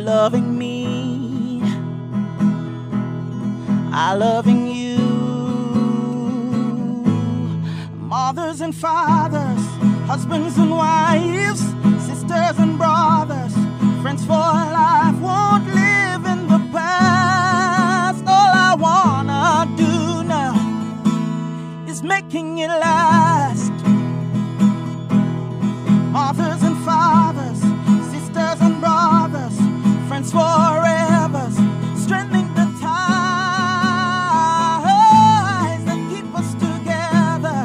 loving me, I loving you. Mothers and fathers, husbands and wives, sisters and brothers, friends for life, won't live in the past. All I wanna do now is making it last. Mothers and fathers, sisters and brothers, friends forever, strengthening the ties that keep us together.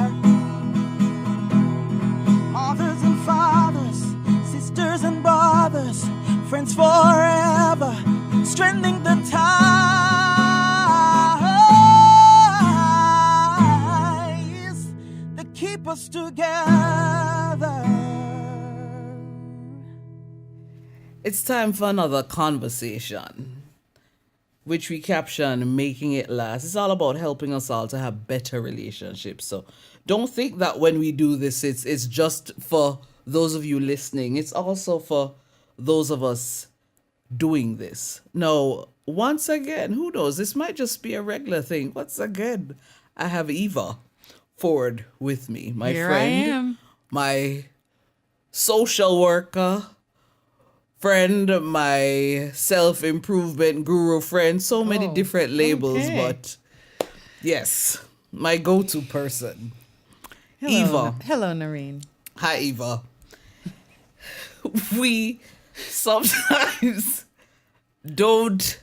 Mothers and fathers, sisters and brothers, friends forever, strengthening the ties that keep us together. It's time for another conversation, which we caption Making It Last. It's all about helping us all to have better relationships. So don't think that when we do this, it's just for those of you listening. It's also for those of us doing this. Now, once again, who knows? This might just be a regular thing. Once again, I have Eva Forde with me, my Here friend, I am. my social worker friend, my self-improvement guru friend, so many different labels, okay. but yes, my go-to person. Hello, Eva. Hello, Noreen. Hi, Eva. We sometimes don't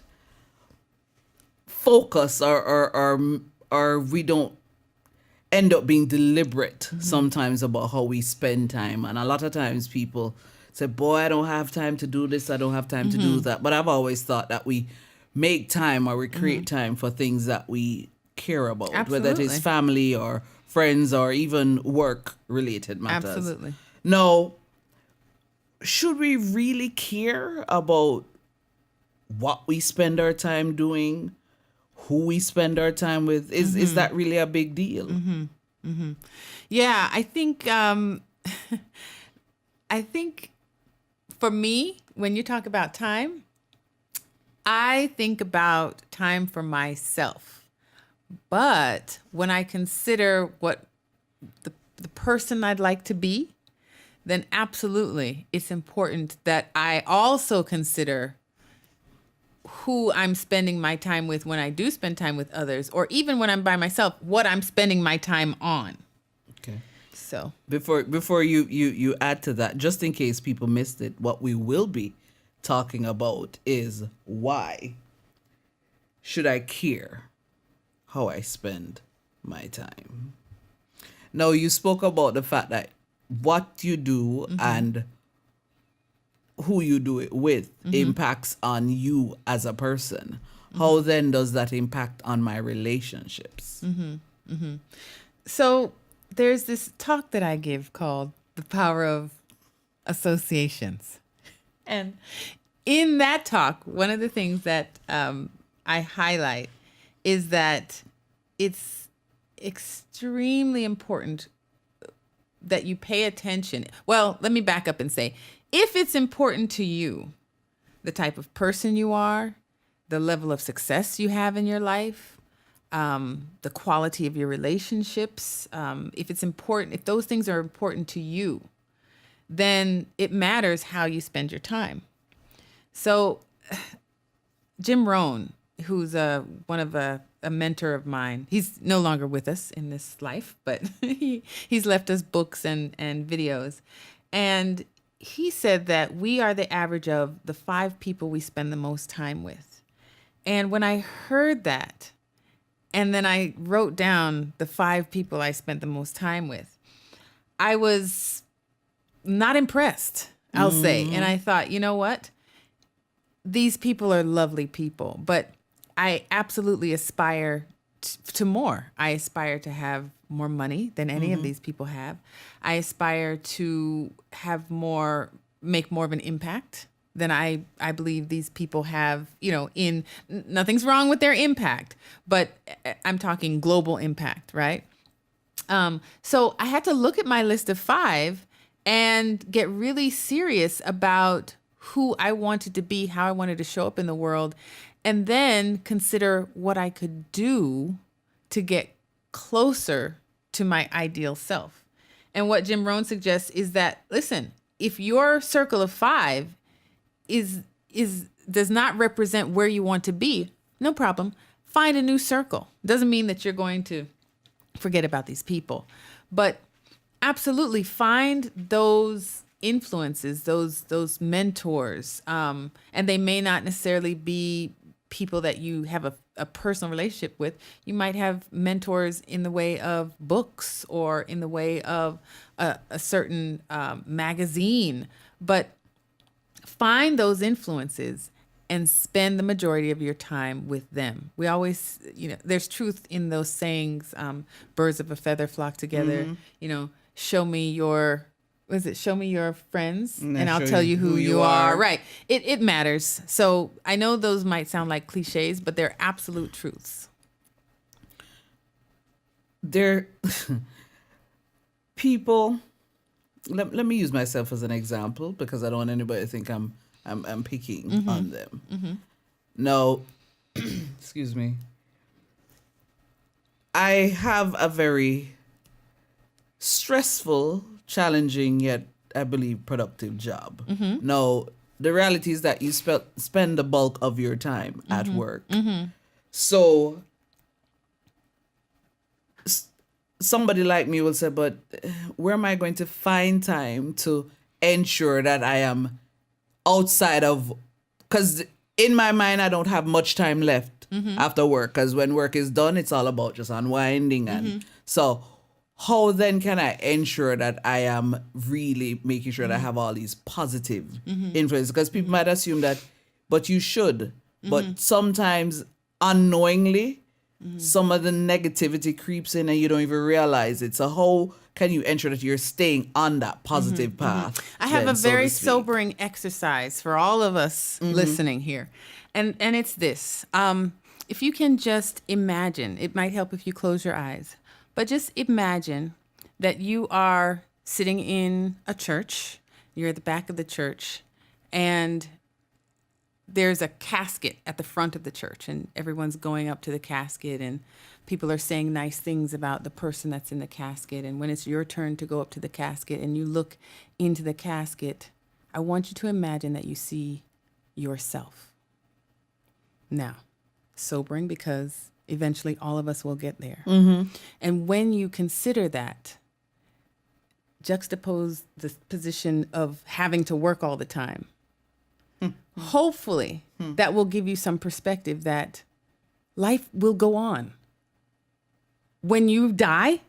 focus or we don't end up being deliberate sometimes about how we spend time. And a lot of times people say, boy, I don't have time to do this. I don't have time to do that. But I've always thought that we make time or we create time for things that we care about, whether it is Absolutely. family or friends or even work related matters. Absolutely. Now, should we really care about what we spend our time doing, who we spend our time with? Is that really a big deal? Yeah, I think I think for me, when you talk about time, I think about time for myself. But when I consider what the person I'd like to be, then absolutely it's important that I also consider who I'm spending my time with when I do spend time with others, or even when I'm by myself, what I'm spending my time on. Okay. So Before you add to that, just in case people missed it, what we will be talking about is why should I care how I spend my time? Now, you spoke about the fact that what you do and who you do it with impacts on you as a person. How then does that impact on my relationships? So there's this talk that I give called The Power of Associations. And in that talk, one of the things that I highlight is that it's extremely important that you pay attention. Well, let me back up and say, if it's important to you, the type of person you are, the level of success you have in your life, the quality of your relationships, if it's important, if those things are important to you, then it matters how you spend your time. So Jim Rohn, who's a mentor of mine, he's no longer with us in this life, but he's left us books and videos. And he said that we are the average of the 5 people we spend the most time with. And when I heard that, and then I wrote down the 5 people I spent the most time with, I was not impressed, I'll say. And I thought, you know what? These people are lovely people, but I absolutely aspire to more. I aspire to have more money than any of these people have. I aspire to have make more of an impact than I believe these people have, in nothing's wrong with their impact, but I'm talking global impact, right? So I had to look at my list of 5 and get really serious about who I wanted to be, how I wanted to show up in the world, and then consider what I could do to get closer to my ideal self. And what Jim Rohn suggests is that, listen, if your circle of 5 does not represent where you want to be, no problem. Find a new circle. Doesn't mean that you're going to forget about these people, but absolutely find those influences, those mentors, and they may not necessarily be people that you have a personal relationship with. You might have mentors in the way of books or in the way of a certain magazine, but find those influences and spend the majority of your time with them. We always, there's truth in those sayings, birds of a feather flock together, show me your friends and I'll tell you who you are. Right. It matters. So I know those might sound like cliches, but they're absolute truths. People, let me use myself as an example because I don't want anybody to think I'm picking on them. Mm-hmm. No, excuse me. I have a very stressful, challenging, yet I believe productive job. Mm-hmm. Now, the reality is that you spend the bulk of your time at work. Mm-hmm. So somebody like me will say, but where am I going to find time to ensure that I am outside of, because in my mind, I don't have much time left after work, because when work is done, it's all about just unwinding. And so how then can I ensure that I am really making sure that I have all these positive influences? Because people might assume that, but you should. But sometimes unknowingly, some of the negativity creeps in and you don't even realize it. So how can you ensure that you're staying on that positive path? I have a very sobering exercise for all of us listening here. And it's this. If you can just imagine, it might help if you close your eyes, but just imagine that you are sitting in a church, you're at the back of the church, and there's a casket at the front of the church, and everyone's going up to the casket, and people are saying nice things about the person that's in the casket. And when it's your turn to go up to the casket and you look into the casket, I want you to imagine that you see yourself. Now, sobering, because eventually all of us will get there. And when you consider that, juxtapose the position of having to work all the time. Hopefully that will give you some perspective that life will go on. When you die,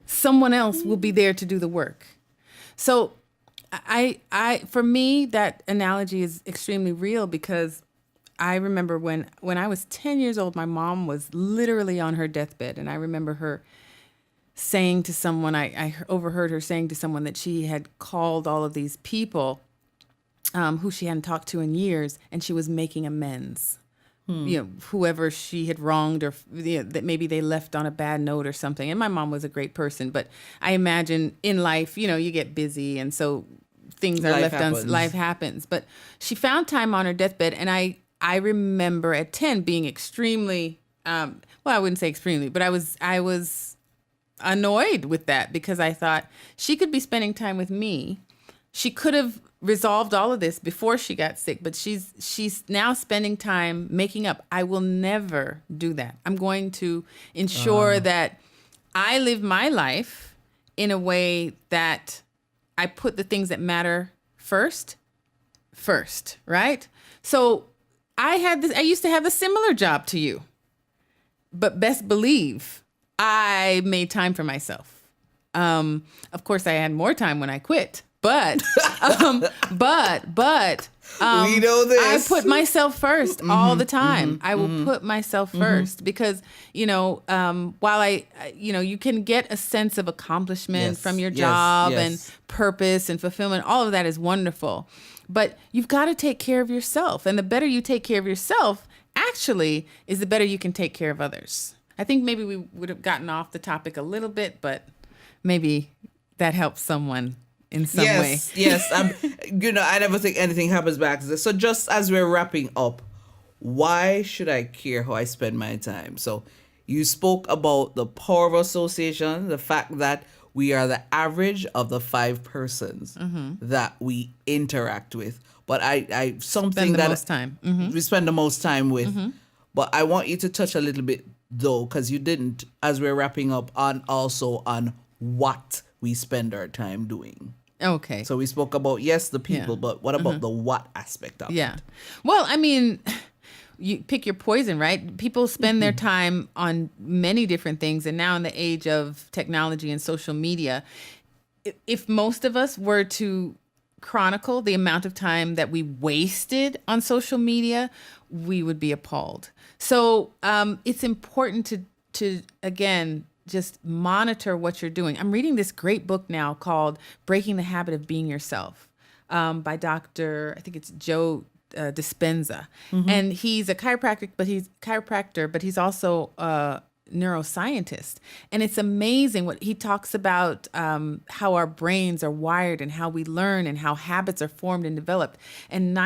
someone else will be there to do the work. So for me, that analogy is extremely real, because I remember when I was 10 years old, my mom was literally on her deathbed. And I remember her saying to someone, I overheard her saying to someone that she had called all of these people who she hadn't talked to in years, and she was making amends. Whoever she had wronged, or that maybe they left on a bad note or something. And my mom was a great person, but I imagine in life, you get busy, and so things are life happens. But she found time on her deathbed, and I remember at 10 being extremely, I wouldn't say extremely, but I was annoyed with that, because I thought she could be spending time with me. She could have resolved all of this before she got sick, but she's now spending time making up. I will never do that. I'm going to ensure that I live my life in a way that I put the things that matter first, right? So I used to have a similar job to you, but best believe I made time for myself. Of course, I had more time when I quit. But we know this. I put myself first all the time. I will put myself first, because, while you can get a sense of accomplishment from your job and purpose and fulfillment, all of that is wonderful. But you've got to take care of yourself. And the better you take care of yourself, actually, is the better you can take care of others. I think maybe we would have gotten off the topic a little bit, but maybe that helps someone in some way. Yes. I never think anything happens by accident. So just as we're wrapping up, why should I care how I spend my time? So you spoke about the power of association, the fact that we are the average of the 5 persons that we interact with. But I something Spend the that most time. we spend the most time with. But I want you to touch a little bit though, because you didn't, as we're wrapping up, on what we spend our time doing. Okay. So we spoke about, yes, the people, Yeah. but what about the what aspect of Yeah. it? Well, I mean, you pick your poison, right? People spend their time on many different things. And now in the age of technology and social media, if most of us were to chronicle the amount of time that we wasted on social media, we would be appalled. So it's important to again, just monitor what you're doing. I'm reading this great book now called Breaking the Habit of Being Yourself by Dr. I think it's Joe Dispenza. And he's a chiropractor, but he's also a neuroscientist. And it's amazing what he talks about, how our brains are wired and how we learn and how habits are formed and developed. And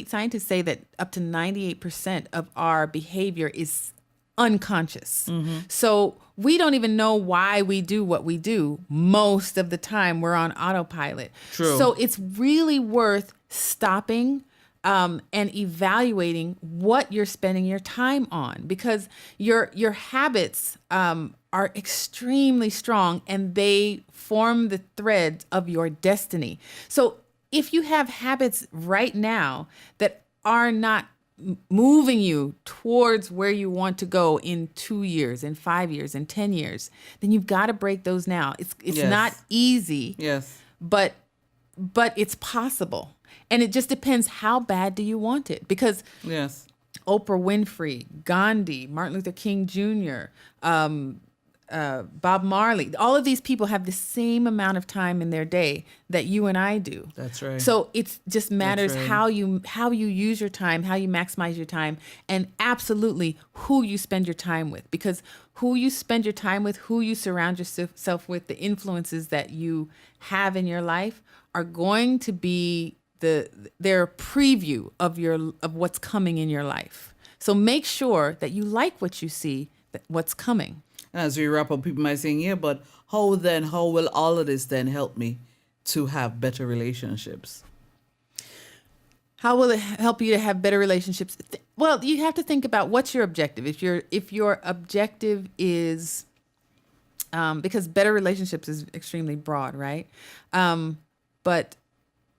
scientists say that up to 98% of our behavior is unconscious. So we don't even know why we do what we do. Most of the time we're on autopilot. True. So it's really worth stopping and evaluating what you're spending your time on, because your habits are extremely strong and they form the threads of your destiny. So if you have habits right now that are not moving you towards where you want to go in 2 years, in 5 years, in 10 years, then you've got to break those now. It's Yes. not easy, Yes. but it's possible. And it just depends, how bad do you want it? Because Yes. Oprah Winfrey, Gandhi, Martin Luther King Jr., Bob Marley, all of these people have the same amount of time in their day that you and I do. That's right. So it just matters right. how you use your time, how you maximize your time, and absolutely who you spend your time with. Because who you spend your time with, who you surround yourself with, the influences that you have in your life are going to be their preview of what's coming in your life. So make sure that you like what you see, what's coming. And as we wrap up, people might say, yeah, but how will all of this then help me to have better relationships? How will it help you to have better relationships? Well, you have to think about what's your objective. If your objective is, because better relationships is extremely broad, right? But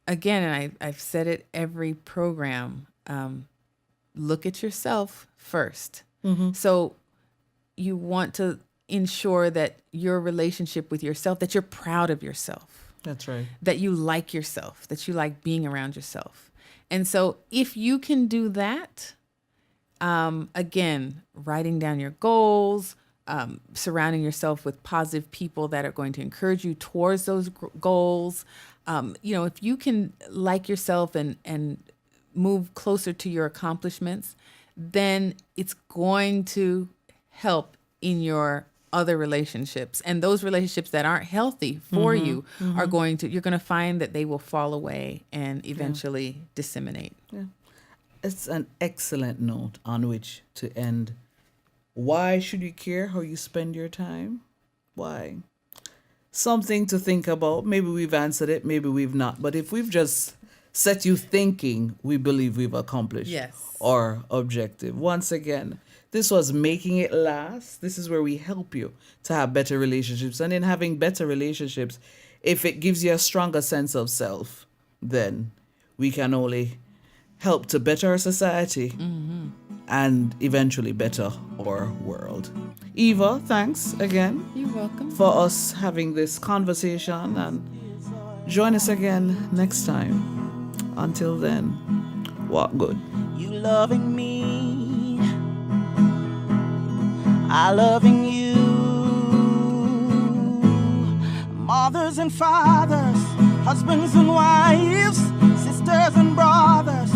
again, and I've said it every program, look at yourself first. So you want to ensure that your relationship with yourself, that you're proud of yourself. That's right. That you like yourself, that you like being around yourself. And so if you can do that, again, writing down your goals, surrounding yourself with positive people that are going to encourage you towards those goals. If you can like yourself and move closer to your accomplishments, then it's going to help in your other relationships. And those relationships that aren't healthy for you you're going to find that they will fall away and eventually disseminate. Yeah. It's an excellent note on which to end. Why should you care how you spend your time? Why? Something to think about. Maybe we've answered it, maybe we've not. But if we've just set you thinking, we believe we've accomplished our objective. Once again, this was Making It Last. This is where we help you to have better relationships. And in having better relationships, if it gives you a stronger sense of self, then we can only help to better our society and eventually better our world. Eva, thanks again. You're welcome. For us having this conversation, and join us again next time. Until then, what good? You loving me, I loving you. Mothers and fathers, husbands and wives, sisters and brothers,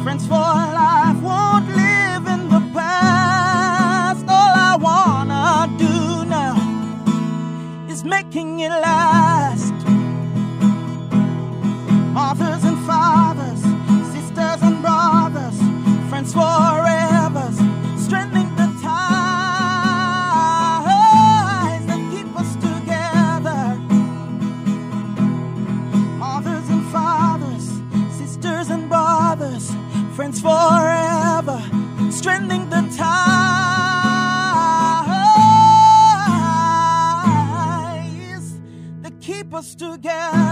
friends for life, won't live in the past. All I wanna do now is making it last. mothers and fathers, sisters and brothers, friends forever, strengthening the ties that keep us together. Mothers and fathers, sisters and brothers, friends forever, strengthening the ties that keep us together.